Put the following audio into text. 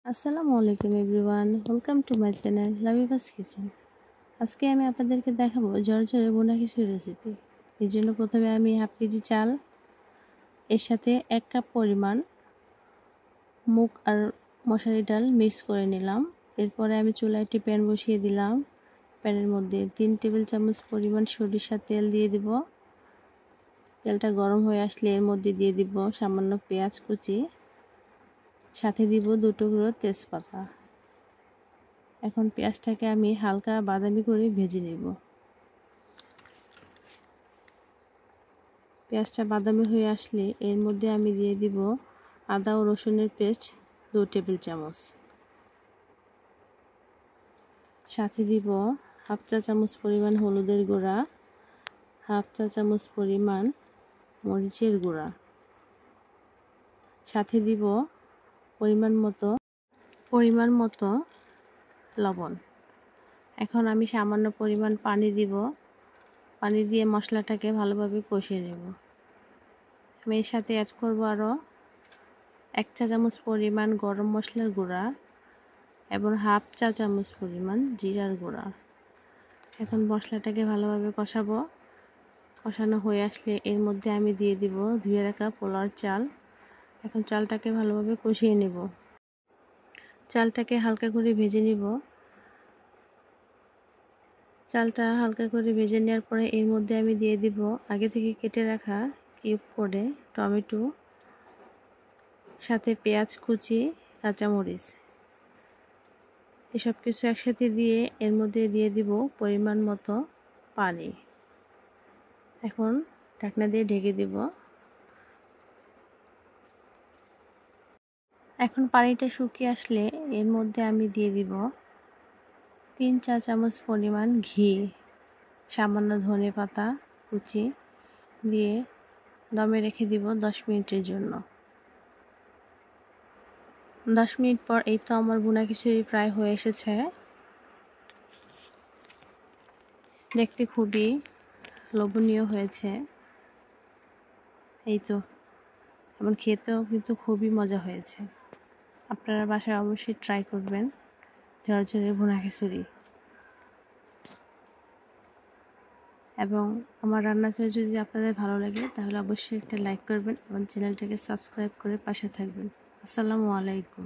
আসসালামু আলাইকুম everyone, welcome to my channel Labiba's kitchen. আজকে আমি আপনাদেরকে দেখাবো ঝরঝরে বোনা খিচুড়ি রেসিপি। এর জন্য প্রথমে আমি হাফ কেজি চাল, এর সাথে 1 কাপ পরিমাণ মুগ আর মশারি ডাল মিক্স করে নিলাম। এরপরে আমি চুলায় একটি প্যান বসিয়ে দিলাম। প্যানের মধ্যে 3 টেবিল চামচ পরিমাণ সরিষার তেল দিয়ে দিব। তেলটা গরম হয়ে আসলে এর মধ্যে দিয়ে দিব সামান্য পেঁয়াজ কুচি, সাথে দিব 2 টুকরো তেজপাতা। এখন পেঁয়াজটাকে আমি হালকা বাদামি করে ভেজে নেব। পেঁয়াজটা বাদামি হয়ে আসলে এর মধ্যে আমি দিয়ে দিব আদা ও রসুনের পেস্ট 2 টেবিল চামচ, সাথে দিব হাফ চা চামচ পরিমাণ হলুদের গুঁড়া, হাফ চা চামচ পরিমাণ মরিচের গুঁড়া, সাথে দিব পরিমাণ মতো লবণ। এখন আমি সামান্য পরিমাণ পানি দিব। পানি দিয়ে মশলাটাকে ভালোভাবে কষিয়ে নেব। আমি এর সাথে অ্যাড করব আরও 1 চা চামচ পরিমাণ গরম মশলার গুঁড়া এবং হাফ চা চামচ পরিমাণ জিরার গুঁড়া। এখন মশলাটাকে ভালোভাবে কষাবো। কষানো হয়ে আসলে এর মধ্যে আমি দিয়ে দিব ধুয়ে রাখা পোলাওর চাল। এখন চালটাকে ভালোভাবে কষিয়ে নেব। চালটাকে হালকা করে ভেজে নিব। চালটা হালকা করে ভেজে নেওয়ার পরে এর মধ্যে আমি দিয়ে দিব আগে থেকে কেটে রাখা কিউব করে টমেটো, সাথে পেঁয়াজ কুচি, কাঁচামরিচ, এসব কিছু একসাথে দিয়ে এর মধ্যে দিয়ে দিব পরিমাণ মতো পানি। এখন ঢাকনা দিয়ে ঢেকে দিব। এখন পানিটা শুকিয়ে আসলে এর মধ্যে আমি দিয়ে দিব 3 চা চামচ পরিমাণ ঘি, সামান্য ধনে পাতা কুচি দিয়ে দমে রেখে দিব 10 মিনিটের জন্য। 10 মিনিট পর এই তো আমার বোনা খিচুড়ি প্রায় হয়ে এসেছে। দেখতে খুবই লোভনীয় হয়েছে। এই তো, এমন খেতেও কিন্তু খুবই মজা হয়েছে। আপনারা বাসায় অবশ্যই ট্রাই করবেন ঝরঝরে বোনা খিচুড়ি। এবং আমার রান্নাটা যদি আপনাদের ভালো লাগে তাহলে অবশ্যই একটা লাইক করবেন এবং চ্যানেলটাকে সাবস্ক্রাইব করে পাশে থাকবেন। আসসালামু আলাইকুম।